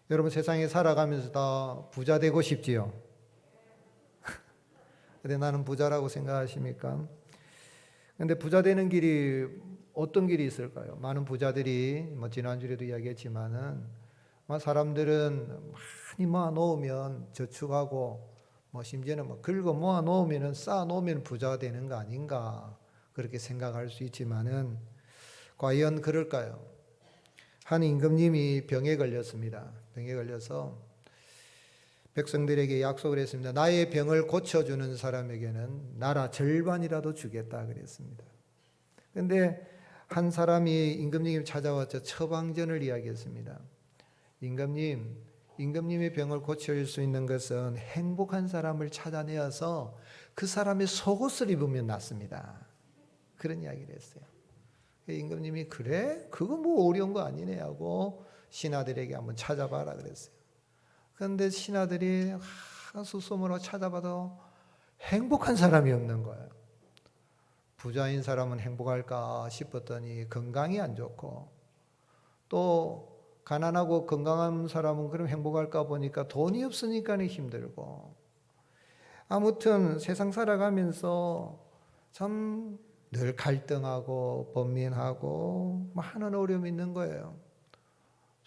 여러분 세상에 살아가면서 다 부자 되고 싶지요? 근데 나는 부자라고 생각하십니까? 근데 부자 되는 길이 어떤 길이 있을까요? 많은 부자들이 지난주에도 이야기했지만은 사람들은 많이 모아 놓으면 저축하고 심지어는 긁어 모아 놓으면 쌓아 놓으면 부자가 되는 거 아닌가 그렇게 생각할 수 있지만은 과연 그럴까요? 한 임금님이 병에 걸렸습니다. 병에 걸려서 백성들에게 약속을 했습니다. 나의 병을 고쳐주는 사람에게는 나라 절반이라도 주겠다 그랬습니다. 그런데 한 사람이 임금님 찾아와서 처방전을 이야기했습니다. 임금님의 병을 고칠 수 있는 것은 행복한 사람을 찾아내어서 그 사람의 속옷을 입으면 낫습니다. 그런 이야기를 했어요. 임금님이 그래? 그거 어려운 거 아니네 하고 신하들에게 한번 찾아봐라 그랬어요. 그런데 신하들이 수소문으로 찾아봐도 행복한 사람이 없는 거예요. 부자인 사람은 행복할까 싶었더니 건강이 안 좋고, 또 가난하고 건강한 사람은 그럼 행복할까 보니까 돈이 없으니까 힘들고, 아무튼 세상 살아가면서 참 늘 갈등하고 번민하고 하는 어려움이 있는 거예요.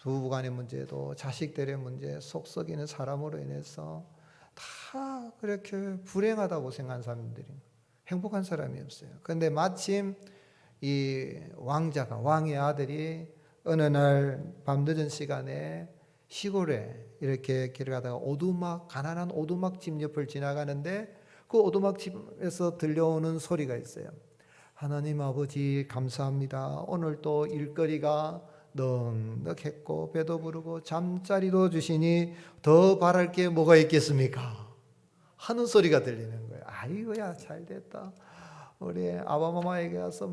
부부간의 문제도 자식들의 문제, 속 썩이는 사람으로 인해서 다 그렇게 불행하다고 생각하는 사람들이 행복한 사람이 없어요. 그런데 마침 이 왕의 아들이 어느 날 밤늦은 시간에 시골에 이렇게 길을 가다가 가난한 오두막집 옆을 지나가는데 그 오두막집에서 들려오는 소리가 있어요. 하나님 아버지 감사합니다. 오늘 또 일거리가 넉넉했고 배도 부르고 잠자리도 주시니 더 바랄 게 뭐가 있겠습니까? 하는 소리가 들리는 거예요. 아이고야 잘됐다. 우리 아바마마에게 가서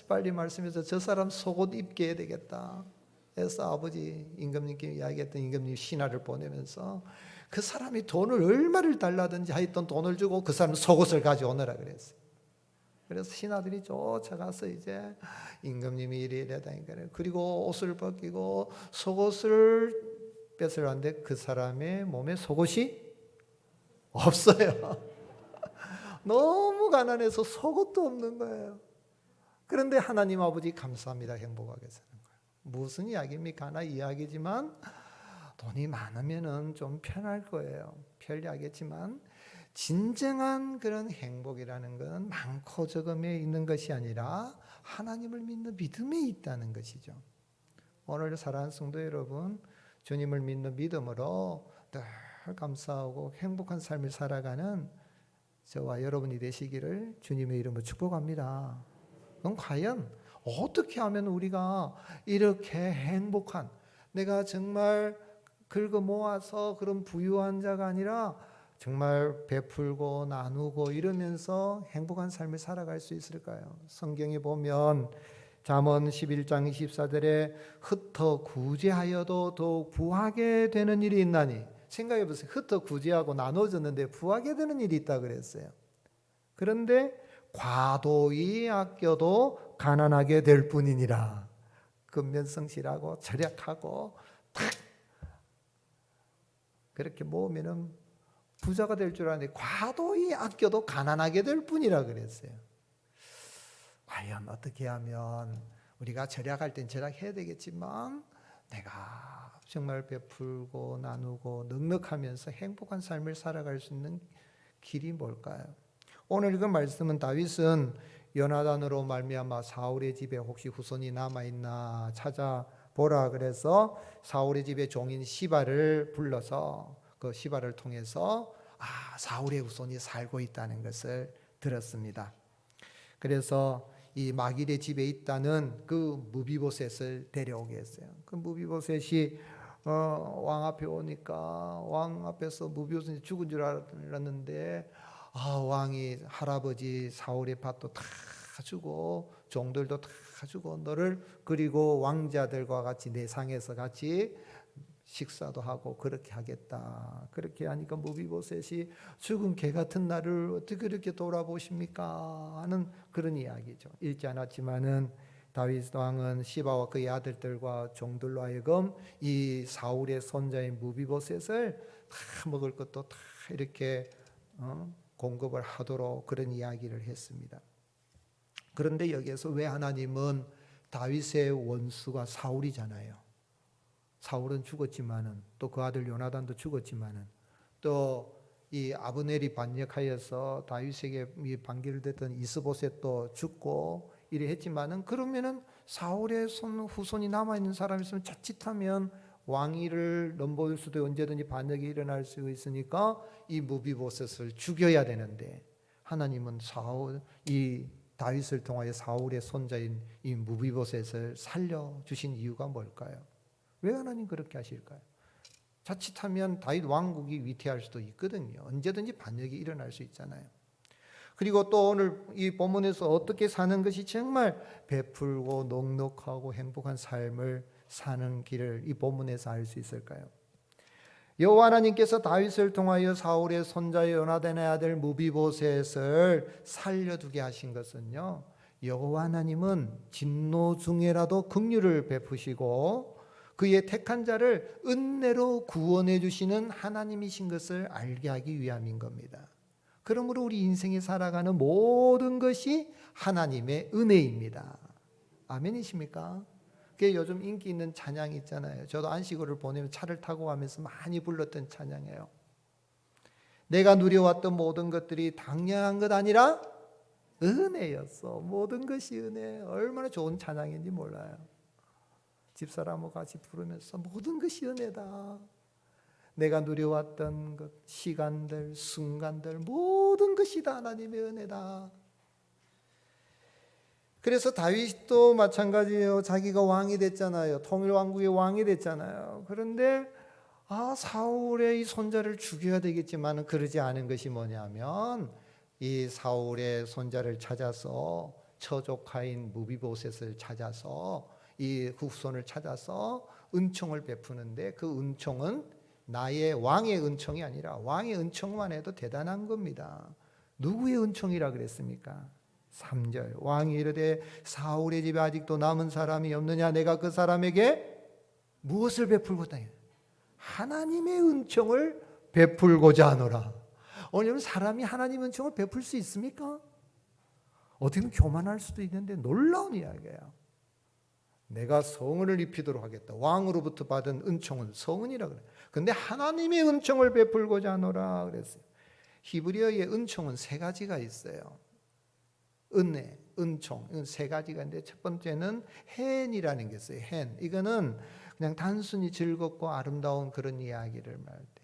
빨리 말씀해서 저 사람 속옷 입게 해야 되겠다. 그래서 아버지 임금님께 이야기했던 임금님 신하를 보내면서 그 사람이 돈을 얼마를 달라든지 하여튼 돈을 주고 그 사람 속옷을 가져오느라 그랬어요. 그래서 신하들이 쫓아가서 이제 임금님이 이래다니까 그리고 옷을 벗기고 속옷을 뺏으려는데 그 사람의 몸에 속옷이 없어요. 너무 가난해서 속옷도 없는 거예요. 그런데 하나님 아버지 감사합니다. 행복하게 사는 거예요. 무슨 이야기입니까? 하나 이야기지만 돈이 많으면 좀 편할 거예요. 편리하겠지만 진정한 그런 행복이라는 것은 많고 적음에 있는 것이 아니라 하나님을 믿는 믿음에 있다는 것이죠. 오늘 사랑하는 성도 여러분, 주님을 믿는 믿음으로 늘 감사하고 행복한 삶을 살아가는 저와 여러분이 되시기를 주님의 이름으로 축복합니다. 그럼 과연 어떻게 하면 우리가 이렇게 행복한, 내가 정말 긁어 모아서 그런 부유한 자가 아니라 정말 베풀고 나누고 이러면서 행복한 삶을 살아갈 수 있을까요? 성경에 보면 잠언 11장 24절에 흩어 구제하여도 더욱 부하게 되는 일이 있나니, 생각해 보세요. 흩어 구제하고 나눠졌는데 부하게 되는 일이 있다 그랬어요. 그런데 과도히 아껴도 가난하게 될 뿐이니라. 근면성실하고 절약하고 탁 그렇게 모으면은 부자가 될 줄 알았는데 과도히 아껴도 가난하게 될 뿐이라 그랬어요. 과연 어떻게 하면 우리가 절약할 땐 절약해야 되겠지만 내가 정말 베풀고 나누고 넉넉하면서 행복한 삶을 살아갈 수 있는 길이 뭘까요? 오늘 읽은 말씀은 다윗은 요나단으로 말미암아 사울의 집에 혹시 후손이 남아있나 찾아보라 그래서 사울의 집에 종인 시바를 불러서 그 시바를 통해서 사울의 후손이 살고 있다는 것을 들었습니다. 그래서 이 마길의 집에 있다는 그 무비보셋을 데려오게 했어요. 그 무비보셋이 왕 앞에 오니까 왕 앞에서 무비보셋이 죽은 줄 알았는데 왕이 할아버지 사울의 밭도 다 주고 종들도 다 주고 너를 그리고 왕자들과 같이 내 상에서 같이 식사도 하고 그렇게 하겠다. 그렇게 하니까 무비보셋이 죽은 개 같은 나를 어떻게 그렇게 돌아보십니까? 하는 그런 이야기죠. 읽지 않았지만은 다윗 왕은 시바와 그의 아들들과 종들로 하여금 이 사울의 손자인 무비보셋을 다 먹을 것도 다 이렇게 공급을 하도록 그런 이야기를 했습니다. 그런데 여기에서 왜 하나님은 다윗의 원수가 사울이잖아요. 사울은 죽었지만은 또 그 아들 요나단도 죽었지만은 또 이 아브넬이 반역하여서 다윗에게 반기를 댔던 이스보셋도 죽고 이래 했지만은 그러면은 사울의 후손이 남아 있는 사람이 있으면 자칫하면 왕위를 넘볼 수도 언제든지 반역이 일어날 수 있으니까 이 무비보셋을 죽여야 되는데 하나님은 이 다윗을 통하여 사울의 손자인 이 무비보셋을 살려 주신 이유가 뭘까요? 왜 하나님 그렇게 하실까요? 자칫하면 다윗 왕국이 위태할 수도 있거든요. 언제든지 반역이 일어날 수 있잖아요. 그리고 또 오늘 이 본문에서 어떻게 사는 것이 정말 베풀고 넉넉하고 행복한 삶을 사는 길을 이 본문에서 알 수 있을까요? 여호와 하나님께서 다윗을 통하여 사울의 손자 요나단의 아들 무비보셋을 살려두게 하신 것은요, 여호와 하나님은 진노 중에라도 긍휼을 베푸시고 그의 택한 자를 은혜로 구원해 주시는 하나님이신 것을 알게 하기 위함인 겁니다. 그러므로 우리 인생에 살아가는 모든 것이 하나님의 은혜입니다. 아멘이십니까? 그게 요즘 인기 있는 찬양이 있잖아요. 저도 안식일을 보내면 차를 타고 가면서 많이 불렀던 찬양이에요. 내가 누려왔던 모든 것들이 당연한 것 아니라 은혜였어. 모든 것이 은혜. 얼마나 좋은 찬양인지 몰라요. 집사람하고 같이 부르면서 모든 것이 은혜다. 내가 누려왔던 것, 시간들, 순간들 모든 것이 다 하나님의 은혜다. 그래서 다윗도 마찬가지예요. 자기가 왕이 됐잖아요. 통일왕국의 왕이 됐잖아요. 그런데 사울의 이 손자를 죽여야 되겠지만 그러지 않은 것이 뭐냐면 이 사울의 손자를 찾아서 처조카인 무비보셋을 찾아서 이 후손을 찾아서 은총을 베푸는데 그 은총은 나의 왕의 은총이 아니라 왕의 은총만 해도 대단한 겁니다. 누구의 은총이라 그랬습니까? 3절 왕이 이르되 사울의 집에 아직도 남은 사람이 없느냐 내가 그 사람에게 무엇을 베풀고자 하나님의 은총을 베풀고자 하노라. 오늘 사람이 하나님의 은총을 베풀 수 있습니까? 어떻게 교만할 수도 있는데 놀라운 이야기예요. 내가 성은을 입히도록 하겠다. 왕으로부터 받은 은총은 성은이라 그래. 근데 하나님의 은총을 베풀고자 하노라 그랬어요. 히브리어의 은총은 세 가지가 있어요. 은혜, 은총, 이건 세 가지가 있는데 첫 번째는 헨이라는 게 있어요. 헨. 이거는 그냥 단순히 즐겁고 아름다운 그런 이야기를 말할 때.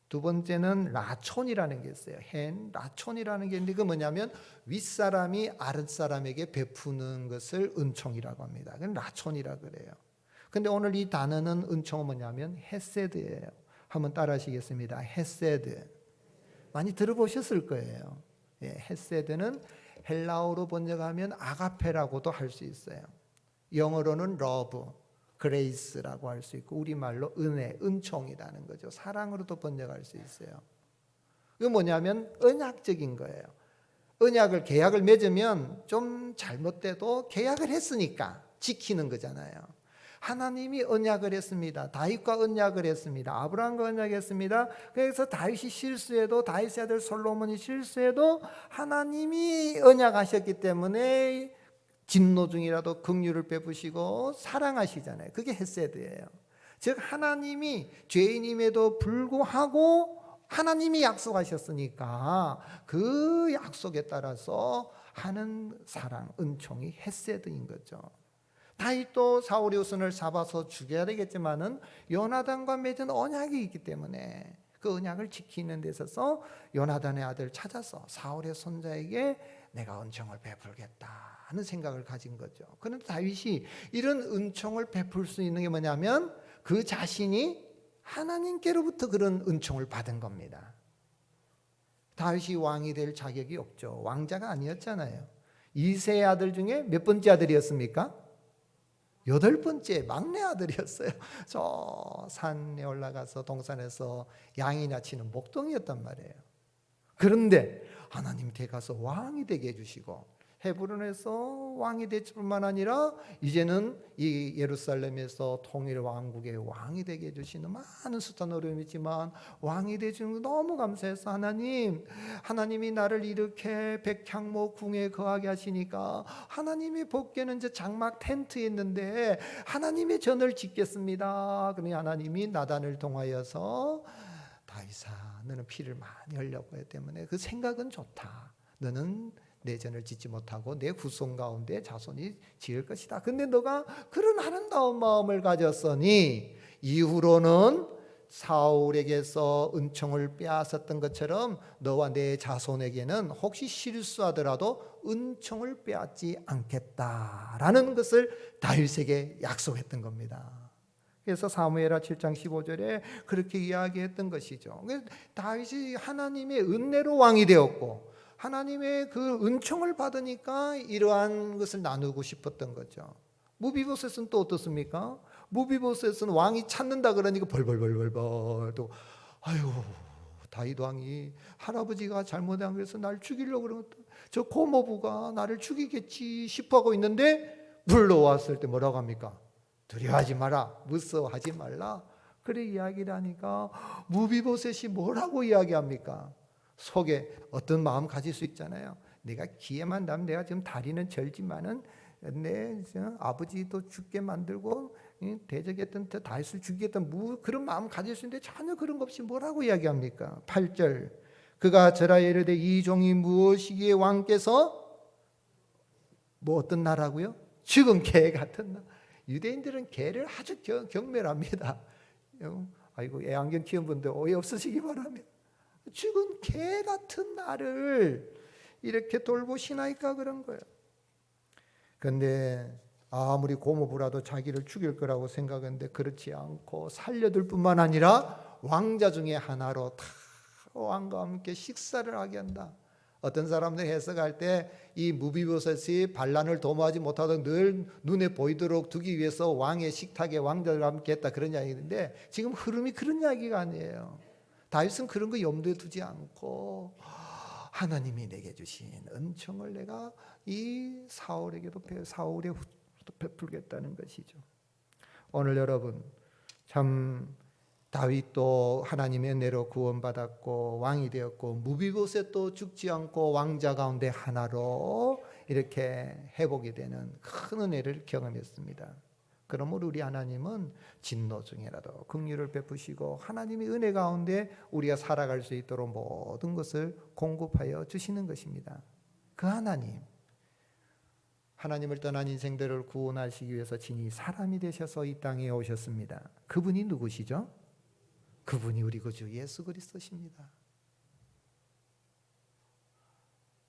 두 번째는 라촌이라는 게 있어요. 헨, 라촌이라는 게 있는데 그 뭐냐면 윗사람이 아랫사람에게 베푸는 것을 은총이라고 합니다. 그건 라촌이라 그래요. 근데 오늘 이 단어는 은총은 뭐냐면 헤세드예요. 한번 따라 하시겠습니다. 헤세드. 많이 들어보셨을 거예요. 예, 헤세드는 헬라어로 번역하면 아가페라고도 할 수 있어요. 영어로는 러브, 그레이스라고 할 수 있고 우리말로 은혜, 은총이라는 거죠. 사랑으로도 번역할 수 있어요. 이건 뭐냐면 언약적인 거예요. 계약을 맺으면 좀 잘못돼도 계약을 했으니까 지키는 거잖아요. 하나님이 언약을 했습니다. 다윗과 언약을 했습니다. 아브라함과 언약했습니다. 그래서 다윗이 실수해도 다윗의 아들 솔로몬이 실수해도 하나님이 언약하셨기 때문에 진노 중이라도 긍휼을 베푸시고 사랑하시잖아요. 그게 헤세드예요. 즉 하나님이 죄인임에도 불구하고 하나님이 약속하셨으니까 그 약속에 따라서 하는 사랑, 은총이 헤세드인 거죠. 다윗도 사울의 후손을 잡아서 죽여야 되겠지만은 요나단과 맺은 언약이 있기 때문에 그 언약을 지키는 데 있어서 요나단의 아들 찾아서 사울의 손자에게 내가 은총을 베풀겠다 하는 생각을 가진 거죠. 그런데 다윗이 이런 은총을 베풀 수 있는 게 뭐냐면 그 자신이 하나님께로부터 그런 은총을 받은 겁니다. 다윗이 왕이 될 자격이 없죠. 왕자가 아니었잖아요. 이세의 아들 중에 몇 번째 아들이었습니까? 8번째 막내 아들이었어요. 저 산에 올라가서 동산에서 양이나 치는 목동이었단 말이에요. 그런데 하나님 께 가서 왕이 되게 해주시고 헤브론에서 왕이 됐을 뿐만 아니라 이제는 이 예루살렘에서 통일 왕국의 왕이 되게 해주시는 많은 숱한 어려움이 있지만 왕이 되주는 거 너무 감사해서 하나님이 나를 이렇게 백향목 궁에 거하게 하시니까 하나님이 복께는 이제 장막 텐트에 있는데 하나님의 전을 짓겠습니다. 그러니 하나님이 나단을 통하여서 다윗아 너는 피를 많이 흘렸기 때문에 그 생각은 좋다. 너는 내 전을 짓지 못하고 내 후손 가운데 자손이 지을 것이다. 근데 너가 그런 아름다운 마음을 가졌으니 이후로는 사울에게서 은총을 빼앗았던 것처럼 너와 내 자손에게는 혹시 실수하더라도 은총을 빼앗지 않겠다라는 것을 다윗에게 약속했던 겁니다. 그래서 사무엘하 7장 15절에 그렇게 이야기했던 것이죠. 다윗이 하나님의 은혜로 왕이 되었고 하나님의 그 은총을 받으니까 이러한 것을 나누고 싶었던 거죠. 무비보셋은 또 어떻습니까? 무비보셋은 왕이 찾는다 그러니까 벌벌벌벌벌 또 아유 다윗 왕이 할아버지가 잘못한 것에서 날 죽이려고 그러면 저 고모부가 나를 죽이겠지 싶어 하고 있는데 불러왔을 때 뭐라고 합니까? 두려워하지 마라, 무서워하지 말라. 그래 이야기를 하니까 무비보셋이 뭐라고 이야기합니까? 속에 어떤 마음 가질 수 있잖아요. 내가 기회만 나면 내가 지금 다리는 절지만은 내 아버지도 죽게 만들고 대적했던 다윗을 죽이겠던 그런 마음 가질 수 있는데 전혀 그런 것 없이 뭐라고 이야기합니까? 8절 그가 절하여 이르되 이 종이 무엇이기에 왕께서 뭐 어떤 나라고요? 죽은 개 같은 나. 유대인들은 개를 아주 경멸합니다. 아이고 애완견 키운 분들 오해 없으시기 바랍니다. 죽은 개 같은 나를 이렇게 돌보시나이까 그런 거예요. 그런데 아무리 고모부라도 자기를 죽일 거라고 생각했는데 그렇지 않고 살려둘 뿐만 아니라 왕자 중에 하나로 다 왕과 함께 식사를 하게 한다. 어떤 사람들 해석할 때 이 무비보셋이 반란을 도모하지 못하도록 늘 눈에 보이도록 두기 위해서 왕의 식탁에 왕자들과 함께 했다 그런 이야기인데 지금 흐름이 그런 이야기가 아니에요. 다윗은 그런 거 염두에 두지 않고 하나님이 내게 주신 은총을 내가 이 사울에게도 베풀겠다는 것이죠. 오늘 여러분 참 다윗도 하나님의 은혜로 구원받았고 왕이 되었고 무비보셋도 죽지 않고 왕자 가운데 하나로 이렇게 회복이 되는 큰 은혜를 경험했습니다. 그러므로 우리 하나님은 진노 중에라도 긍휼을 베푸시고 하나님의 은혜 가운데 우리가 살아갈 수 있도록 모든 것을 공급하여 주시는 것입니다. 그 하나님을 떠난 인생들을 구원하시기 위해서 친히 사람이 되셔서 이 땅에 오셨습니다. 그분이 누구시죠? 그분이 우리 구주 예수 그리스도십니다.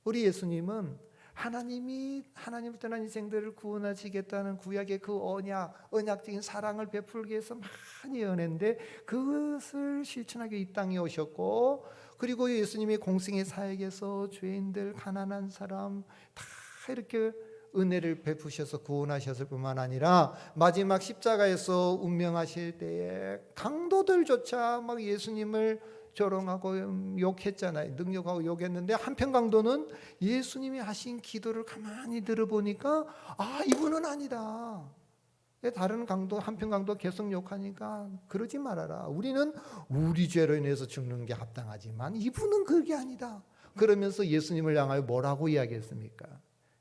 우리 예수님은 하나님을 떠난 인생들을 구원하시겠다는 구약의 그 언약적인 사랑을 베풀기 위해서 많이 연했는데 그것을 실천하기 이 땅에 오셨고 그리고 예수님이 공생의 사역에서 죄인들, 가난한 사람 다 이렇게 은혜를 베푸셔서 구원하셨을 뿐만 아니라 마지막 십자가에서 운명하실 때에 강도들조차 막 예수님을 조롱하고 욕했잖아요. 능욕하고 욕했는데 한편 강도는 예수님이 하신 기도를 가만히 들어보니까 이분은 아니다. 다른 강도 한편 강도 계속 욕하니까 그러지 말아라. 우리는 우리 죄로 인해서 죽는 게 합당하지만 이분은 그게 아니다. 그러면서 예수님을 향하여 뭐라고 이야기했습니까?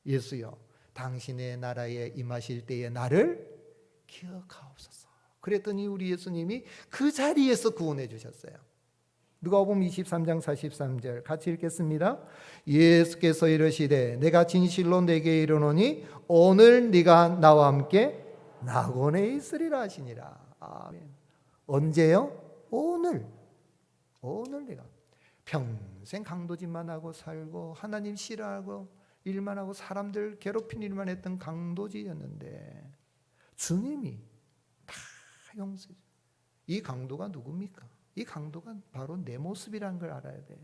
예수여 당신의 나라에 임하실 때에 나를 기억하옵소서. 그랬더니 우리 예수님이 그 자리에서 구원해 주셨어요. 누가복음 23장 43절 같이 읽겠습니다. 예수께서 이르시되 내가 진실로 내게 이르노니 오늘 네가 나와 함께 낙원에 있으리라 하시니라. 아멘. 언제요? 오늘 내가 평생 강도짓만 하고 살고 하나님 싫어하고 일만 하고 사람들 괴롭힌 일만 했던 강도지였는데 주님이 다 용서해. 이 강도가 누굽니까? 이 강도가 바로 내 모습이라는 걸 알아야 돼요.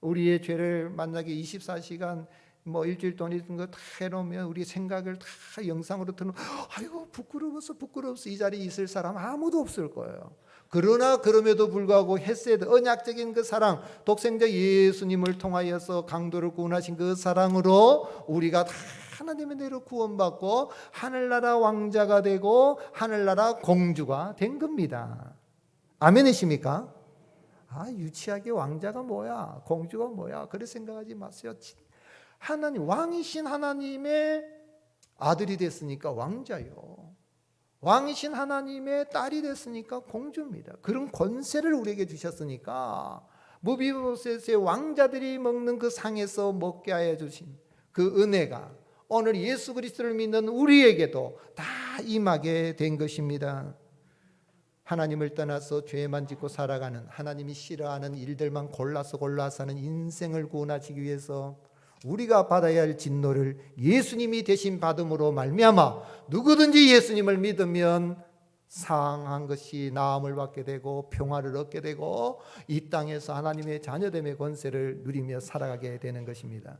우리의 죄를 만나게 24시간 일주일 동안 있던 거 다 해놓으면 우리 생각을 다 영상으로 틀면 아이고 부끄러워서 이 자리에 있을 사람 아무도 없을 거예요. 그러나 그럼에도 불구하고 헤세드, 언약적인 그 사랑, 독생자 예수님을 통하여서 강도를 구원하신 그 사랑으로 우리가 다 하나님의 대로 구원받고 하늘나라 왕자가 되고 하늘나라 공주가 된 겁니다. 아멘이십니까? 유치하게 왕자가 뭐야, 공주가 뭐야, 그렇게 생각하지 마세요. 하나님, 왕이신 하나님의 아들이 됐으니까 왕자요, 왕이신 하나님의 딸이 됐으니까 공주입니다. 그런 권세를 우리에게 주셨으니까 무비보셋의 왕자들이 먹는 그 상에서 먹게 하여 주신 그 은혜가 오늘 예수 그리스도를 믿는 우리에게도 다 임하게 된 것입니다. 하나님을 떠나서 죄만 짓고 살아가는, 하나님이 싫어하는 일들만 골라서 하는 인생을 구원하시기 위해서 우리가 받아야 할 진노를 예수님이 대신 받음으로 말미암아 누구든지 예수님을 믿으면 상한 것이 나음을 받게 되고 평화를 얻게 되고 이 땅에서 하나님의 자녀됨의 권세를 누리며 살아가게 되는 것입니다.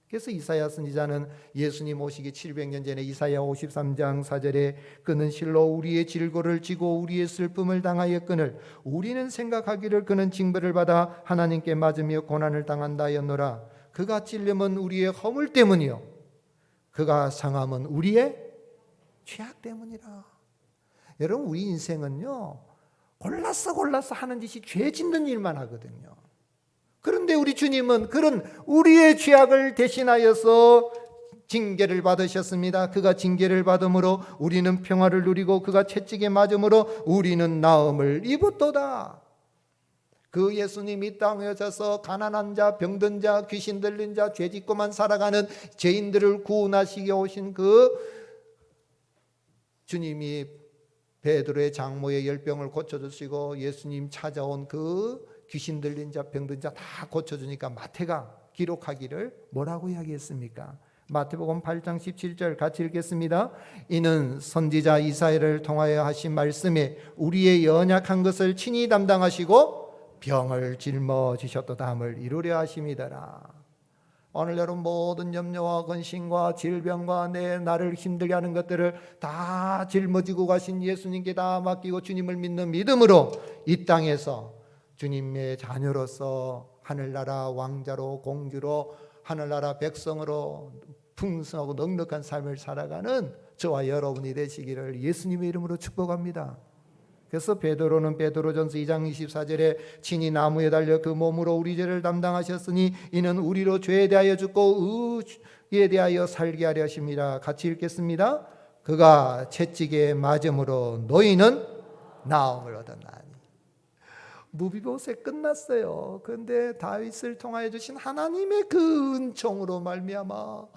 그래서 이사야 선지자는 예수님 오시기 700년 전에 이사야 53장 4절에 그는 실로 우리의 질고를 지고 우리의 슬픔을 당하였거늘 우리는 생각하기를 그는 징벌을 받아 하나님께 맞으며 고난을 당한다 하였노라. 그가 찔림은 우리의 허물 때문이요 그가 상함은 우리의 죄악 때문이라. 여러분, 우리 인생은요 골라서 하는 짓이 죄 짓는 일만 하거든요. 그런데 우리 주님은 그런 우리의 죄악을 대신하여서 징계를 받으셨습니다. 그가 징계를 받음으로 우리는 평화를 누리고 그가 채찍에 맞음으로 우리는 나음을 입었도다. 그 예수님이 이 땅에 오셔서 가난한 자, 병든 자, 귀신 들린 자, 죄 짓고만 살아가는 죄인들을 구원하시게 오신 그 주님이 베드로의 장모의 열병을 고쳐주시고 예수님 찾아온 그 귀신 들린 자, 병든 자 다 고쳐주니까 마태가 기록하기를 뭐라고 이야기했습니까? 마태복음 8장 17절 같이 읽겠습니다. 이는 선지자 이사야를 통하여 하신 말씀에 우리의 연약한 것을 친히 담당하시고 병을 짊어지셨도다 함을 이루려 하심이더라. 오늘 여러분 모든 염려와 근심과 질병과 나를 힘들게 하는 것들을 다 짊어지고 가신 예수님께 다 맡기고 주님을 믿는 믿음으로 이 땅에서 주님의 자녀로서 하늘나라 왕자로 공주로 하늘나라 백성으로 풍성하고 넉넉한 삶을 살아가는 저와 여러분이 되시기를 예수님의 이름으로 축복합니다. 그래서 베드로는 베드로전서 2장 24절에 친히 나무에 달려 그 몸으로 우리 죄를 담당하셨으니 이는 우리로 죄에 대하여 죽고 의에 대하여 살게 하려 하심이라. 같이 읽겠습니다. 그가 채찍에 맞음으로 너희는 나음을 얻었나니. 무비보셋 끝났어요. 그런데 다윗을 통하여 주신 하나님의 그 은총으로 말미암아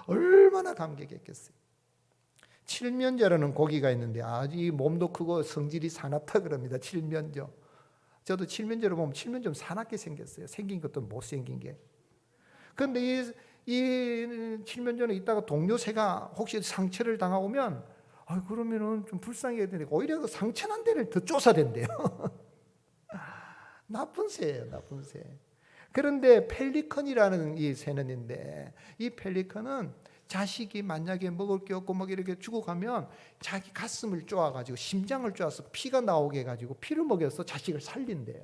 얼마나 감격했겠어요. 칠면조라는 고기가 있는데 아주 몸도 크고 성질이 사납다 그럽니다. 칠면조. 저도 칠면조를 보면 칠면조 좀 사납게 생겼어요. 생긴 것도 못생긴 게. 그런데 이 칠면조는 이따가 동료 새가 혹시 상처를 당하오면 그러면은 좀 불쌍해야 되는데 오히려 그 상처난 데를 더 쫓아댄대요. 나쁜 새예요, 나쁜 새. 그런데 펠리컨이라는 이 새는 있는데 이 펠리컨은 자식이 만약에 먹을 게 없고 막 이렇게 죽어가면 자기 가슴을 쪼아가지고 심장을 쪼아서 피가 나오게 해가지고 피를 먹여서 자식을 살린대요.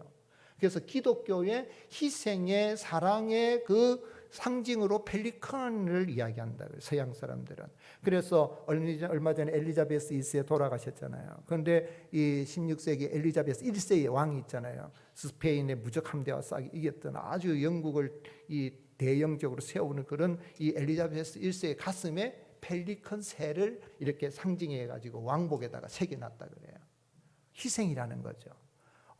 그래서 기독교의 희생의 사랑의 그 상징으로 펠리컨을 이야기한다. 서양 사람들은. 그래서 얼마 전에 엘리자베스 2세에 돌아가셨잖아요. 그런데 이 16세기 엘리자베스 1세의 왕이 있잖아요. 스페인의 무적 함대와 싸게 이겼던 아주 영국을 이 대형적으로 세우는 그런 이 엘리자베스 1세의 가슴에 펠리컨 새를 이렇게 상징해 가지고 왕복에다가 새겨놨다 그래요. 희생이라는 거죠.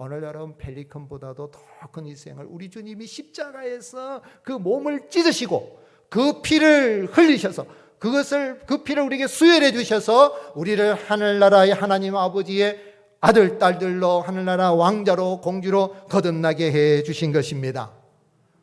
오늘 여러분 펠리컨보다도 더 큰 희생을 우리 주님이 십자가에서 그 몸을 찢으시고 그 피를 흘리셔서 그 피를 우리에게 수혈해 주셔서 우리를 하늘나라의 하나님 아버지의 아들 딸들로 하늘나라 왕자로 공주로 거듭나게 해 주신 것입니다.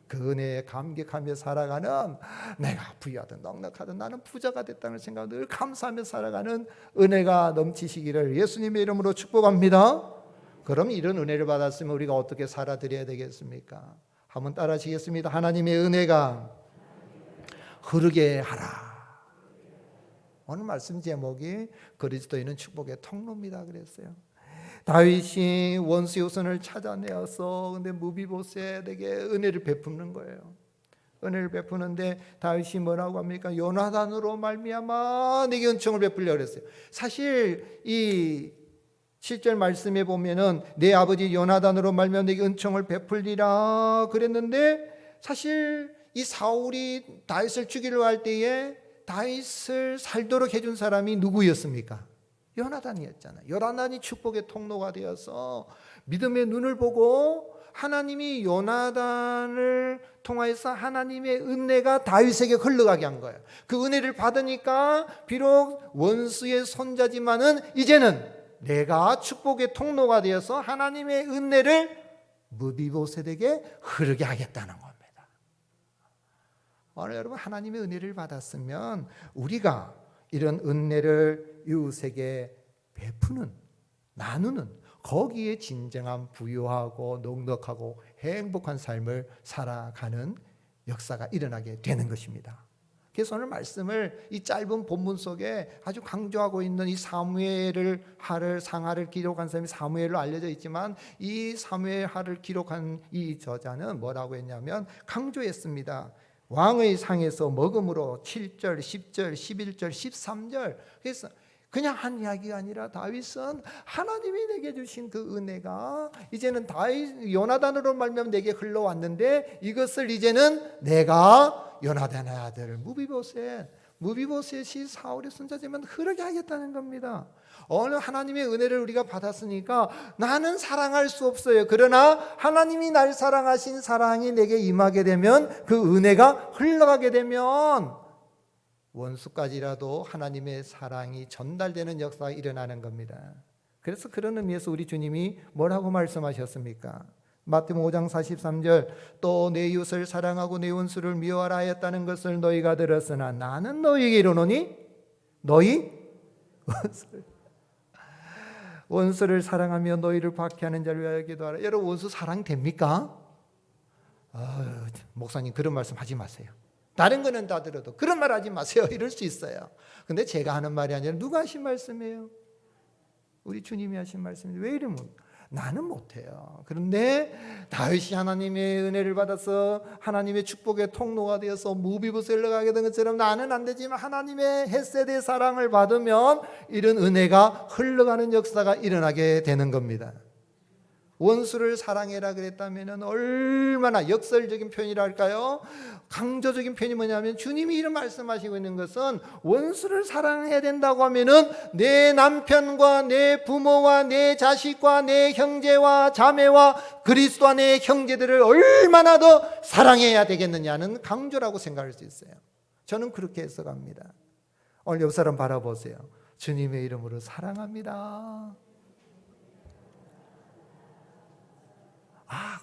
그 은혜에 감격하며 살아가는 내가 부유하든 넉넉하든 나는 부자가 됐다는 생각을 늘 감사하며 살아가는 은혜가 넘치시기를 예수님의 이름으로 축복합니다. 그럼 이런 은혜를 받았으면 우리가 어떻게 살아드려야 되겠습니까? 한번 따라 하시겠습니다. 하나님의 은혜가 흐르게 하라. 오늘 말씀 제목이 그리스도인은 축복의 통로입니다 그랬어요. 다윗이 원수의 우선을 찾아내어서 근데 무비보셋에게 은혜를 베푸는 거예요. 은혜를 베푸는데 다윗이 뭐라고 합니까? 요나단으로 말미암아 내게 은총을 베풀려고 그랬어요. 사실 이 7절 말씀에 보면은 내 아버지 요나단으로 말미암아 내게 은총을 베풀리라 그랬는데, 사실 이 사울이 다윗을 죽이려 할 때에 다윗을 살도록 해준 사람이 누구였습니까? 요나단이었잖아요. 요나단이 축복의 통로가 되어서 믿음의 눈을 보고 하나님이 요나단을 통하여서 하나님의 은혜가 다윗에게 흘러가게 한 거예요. 그 은혜를 받으니까 비록 원수의 손자지만은 이제는 내가 축복의 통로가 되어서 하나님의 은혜를 무비보셋에게 흐르게 하겠다는 겁니다. 오늘 여러분, 하나님의 은혜를 받았으면 우리가 이런 은혜를 이웃에게 베푸는, 나누는, 거기에 진정한 부유하고 넉넉하고 행복한 삶을 살아가는 역사가 일어나게 되는 것입니다. 그래서 오늘 말씀을 이 짧은 본문 속에 아주 강조하고 있는 이 사무엘을 하를 상하를 기록한 사람이 사무엘로 알려져 있지만, 이 사무엘 하를 기록한 이 저자는 뭐라고 했냐면 강조했습니다. 왕의 상에서 먹음으로 7절, 10절, 11절, 13절. 그래서 그냥 한 이야기가 아니라 다윗은 하나님이 내게 주신 그 은혜가 이제는 다윗 요나단으로 말미암아 내게 흘러왔는데, 이것을 이제는 내가 요나단의 아들 무비보셋이 사울의 손자지만 흐르게 하겠다는 겁니다. 어느 하나님의 은혜를 우리가 받았으니까 나는 사랑할 수 없어요. 그러나 하나님이 날 사랑하신 사랑이 내게 임하게 되면, 그 은혜가 흘러가게 되면 원수까지라도 하나님의 사랑이 전달되는 역사가 일어나는 겁니다. 그래서 그런 의미에서 우리 주님이 뭐라고 말씀하셨습니까? 마태복음 5장 43절, 또 내 이웃을 사랑하고 내 원수를 미워하라 하였다는 것을 너희가 들었으나 나는 너희에게 이르노니 너희 원수를 사랑하며 너희를 박해하는 자를 위하여 기도하라. 여러분, 원수 사랑됩니까? 목사님 그런 말씀 하지 마세요. 다른 거는 다 들어도 그런 말 하지 마세요. 이럴 수 있어요. 근데 제가 하는 말이 아니라 누가 하신 말씀이에요? 우리 주님이 하신 말씀인데 왜 이러면 나는 못해요. 그런데 다윗이 하나님의 은혜를 받아서 하나님의 축복의 통로가 되어서 무비보셋을 가게 된 것처럼 나는 안 되지만 하나님의 헤세드의 사랑을 받으면 이런 은혜가 흘러가는 역사가 일어나게 되는 겁니다. 원수를 사랑해라 그랬다면 얼마나 역설적인 표현이라 할까요? 강조적인 표현이 뭐냐면, 주님이 이런 말씀하시고 있는 것은 원수를 사랑해야 된다고 하면은 내 남편과 내 부모와 내 자식과 내 형제와 자매와 그리스도 안의 형제들을 얼마나 더 사랑해야 되겠느냐는 강조라고 생각할 수 있어요. 저는 그렇게 해석합니다. 오늘 옆 사람 바라보세요. 주님의 이름으로 사랑합니다.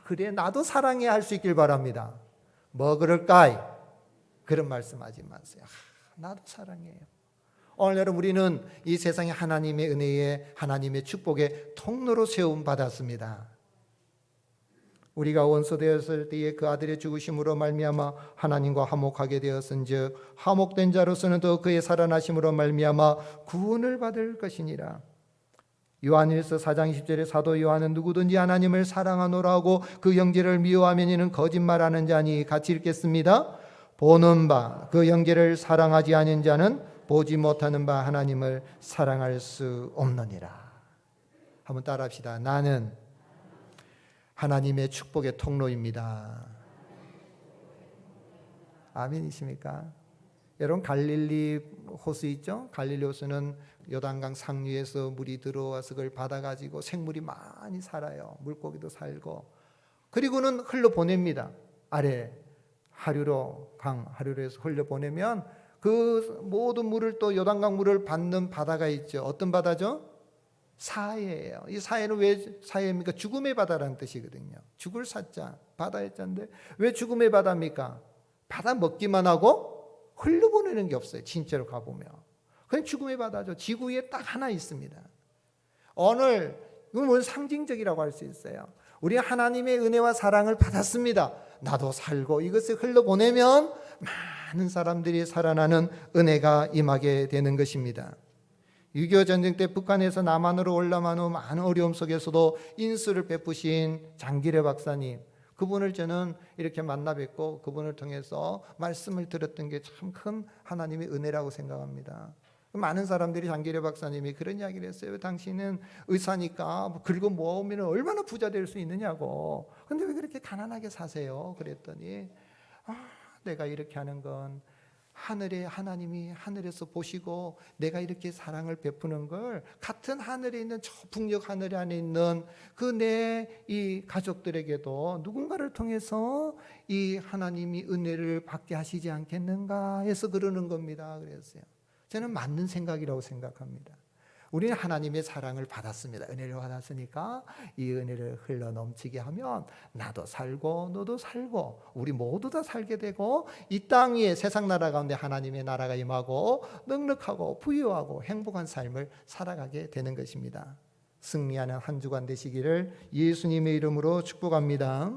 그래, 나도 사랑해야 할 수 있길 바랍니다. 뭐 그럴까이? 그런 말씀하지 마세요. 나도 사랑해요. 오늘 여러분, 우리는 이 세상에 하나님의 은혜에 하나님의 축복의 통로로 세움 받았습니다. 우리가 원수 되었을 때에 그 아들의 죽으심으로 말미암아 하나님과 화목하게 되었은즉 화목된 자로서는 더 그의 살아나심으로 말미암아 구원을 받을 것이니라. 요한일서 4장 10절에 사도 요한은 누구든지 하나님을 사랑하노라고 그 형제를 미워하면 이는 거짓말하는 자니, 같이 읽겠습니다. 보는 바 그 형제를 사랑하지 않은 자는 보지 못하는 바 하나님을 사랑할 수 없느니라. 한번 따라합시다. 나는 하나님의 축복의 통로입니다. 아멘이십니까? 여러분, 갈릴리 호수 있죠? 갈릴리 호수는 요단강 상류에서 물이 들어와서 그걸 받아가지고 생물이 많이 살아요. 물고기도 살고. 그리고는 흘러보냅니다. 아래 하류로, 강 하류로 해서 흘려보내면 그 모든 물을 또 요단강 물을 받는 바다가 있죠. 어떤 바다죠? 사해예요. 이 사해는 왜 사해입니까? 죽음의 바다라는 뜻이거든요. 죽을 사자, 바다의 자인데 왜 죽음의 바다입니까? 바다 먹기만 하고 흘려보내는 게 없어요. 진짜로 가보면. 그냥 죽음의 바다죠. 지구에 딱 하나 있습니다. 오늘 이건 뭐 상징적이라고 할 수 있어요. 우리 하나님의 은혜와 사랑을 받았습니다. 나도 살고 이것을 흘러보내면 많은 사람들이 살아나는 은혜가 임하게 되는 것입니다. 6.25 전쟁 때 북한에서 남한으로 올라만 후 많은 어려움 속에서도 인수를 베푸신 장기래 박사님, 그분을 저는 이렇게 만나 뵙고 그분을 통해서 말씀을 들었던 게 참 큰 하나님의 은혜라고 생각합니다. 많은 사람들이 장기래 박사님이 그런 이야기를 했어요. 당신은 의사니까 긁어 모으면 얼마나 부자 될 수 있느냐고. 근데 왜 그렇게 가난하게 사세요? 그랬더니 내가 이렇게 하는 건 하늘에 하나님이 하늘에서 보시고 내가 이렇게 사랑을 베푸는 걸 같은 하늘에 있는 저 북녘 하늘 안에 있는 그 내 이 가족들에게도 누군가를 통해서 이 하나님이 은혜를 받게 하시지 않겠는가 해서 그러는 겁니다. 그랬어요. 저는 맞는 생각이라고 생각합니다. 우리는 하나님의 사랑을 받았습니다. 은혜를 받았으니까 이 은혜를 흘러 넘치게 하면 나도 살고 너도 살고 우리 모두 다 살게 되고 이 땅 위에 세상 나라 가운데 하나님의 나라가 임하고 넉넉하고 부유하고 행복한 삶을 살아가게 되는 것입니다. 승리하는 한 주간 되시기를 예수님의 이름으로 축복합니다.